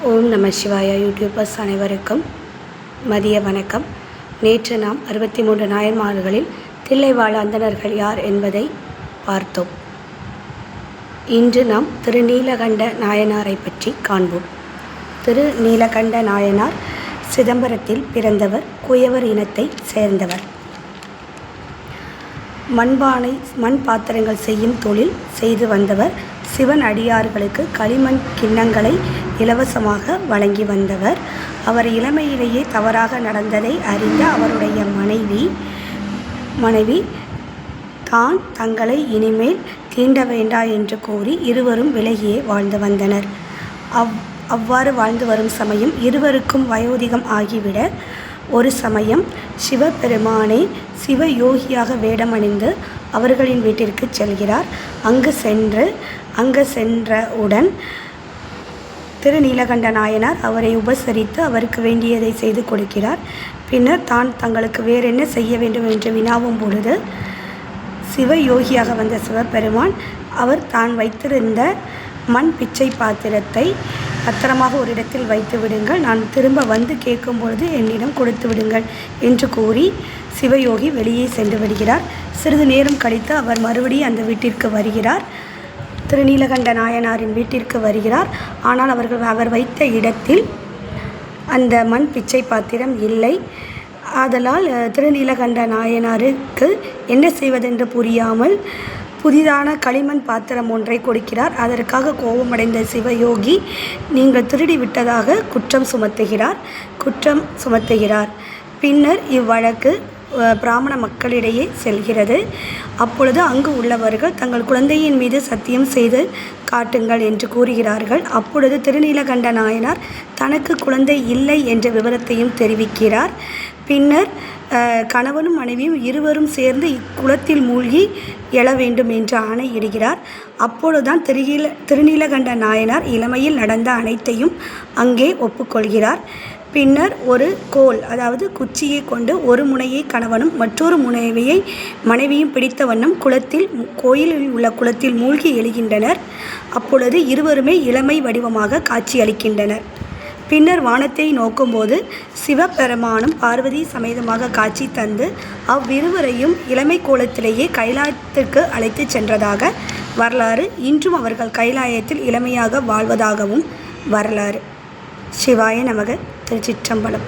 ஓம் நம சிவாயா யூடியூபர்ஸ் அனைவருக்கும் மதிய வணக்கம். நேற்று நாம் 63 நாயன்மார்களில் தில்லைவாழ் அந்தணர்கள் யார் என்பதை பார்த்தோம். இன்று நாம் திருநீலகண்ட நாயனாரை பற்றி காண்போம். திருநீலகண்ட நாயனார் சிதம்பரத்தில் பிறந்தவர். குயவர் இனத்தை சேர்ந்தவர். மண்பானை மண் பாத்திரங்கள் செய்யும் தொழில் செய்து வந்தவர். சிவன் அடியார்களுக்கு களிமண் கிண்ணங்களை இலவசமாக வழங்கி வந்தவர். அவர் இளமையிலேயே தவறாக நடந்ததை அறிந்த அவருடைய மனைவி தான் தங்களை இனிமேல் தீண்ட வேண்டா என்று கூறி இருவரும் விலகியே வாழ்ந்து வந்தனர். அவ்வாறு வாழ்ந்து வரும் சமயம் இருவருக்கும் வயோதிகம் ஆகிவிட ஒரு சமயம் சிவபெருமானே சிவயோகியாக வேடமணிந்து அவர்களின் வீட்டிற்கு செல்கிறார். அங்கு சென்றவுடன் திருநீலகண்ட நாயனார் அவரை உபசரித்து அவருக்கு வேண்டியதை செய்து கொடுக்கிறார். பின்னர் தங்களுக்கு வேறென்ன செய்ய வேண்டும் என்று வினாவும் பொழுது சிவயோகியாக வந்த சிவபெருமான் அவர் தான் வைத்திருந்த மண் பிச்சை பாத்திரத்தை பத்திரமாக ஒரு இடத்தில் வைத்து விடுங்கள், நான் திரும்ப வந்து கேட்கும் பொழுது என்னிடம் கொடுத்து விடுங்கள் என்று கூறி சிவயோகி வெளியே சென்று விடுகிறார். சிறிது நேரம் கழித்து அவர் மறுபடியும் அந்த வீட்டிற்கு வருகிறார். திருநீலகண்ட நாயனாரின் வீட்டிற்கு வருகிறார். ஆனால் அவர் வைத்த இடத்தில் அந்த மண் பிச்சை பாத்திரம் இல்லை. ஆதலால் திருநீலகண்ட நாயனாருக்கு என்ன செய்வதென்று புரியாமல் புதிதான களிமண் பாத்திரம் ஒன்றை கொடுக்கிறார். அதற்காக கோபமடைந்த சிவயோகி நீங்கள் திருடி விட்டதாக குற்றம் சுமத்துகிறார். பின்னர் இவ்வழக்கு பிராமண மக்களிடையே செல்கிறது. அப்பொழுது அங்கு உள்ளவர்கள் தங்கள் குழந்தையின் மீது சத்தியம் செய்து காட்டுங்கள் என்று கூறுகிறார்கள். அப்பொழுது திருநீலகண்ட நாயனார் தனக்கு குழந்தை இல்லை என்ற விவரத்தையும் தெரிவிக்கிறார். பின்னர் கணவனும் மனைவியும் இருவரும் சேர்ந்து இக்குளத்தில் மூழ்கி எழ வேண்டும் என்று ஆணையிடுகிறார். அப்பொழுதுதான் திருநீலகண்ட நாயனார் இளமையில் நடந்த அனைத்தையும் அங்கே ஒப்புக்கொள்கிறார். பின்னர் ஒரு கோல், அதாவது குச்சியை கொண்டு ஒரு முனையை கணவனும் மற்றொரு முனையை மனைவியும் பிடித்த வண்ணம் கோயிலில் உள்ள குளத்தில் மூழ்கி எழுகின்றனர். அப்பொழுது இருவருமே இளமை வடிவமாக காட்சியளிக்கின்றனர். பின்னர் வானத்தை நோக்கும்போது சிவபெருமானும் பார்வதி சமேதமாக காட்சி தந்து அவ்விருவரையும் இளமை கோலத்திலேயே கைலாயத்திற்கு அழைத்து சென்றதாக வரலாறு. இன்றும் அவர்கள் கைலாயத்தில் இளமையாக வாழ்வதாகவும் வரலாறு. சிவாய நமக. திருச்சிற்றம்பலம்.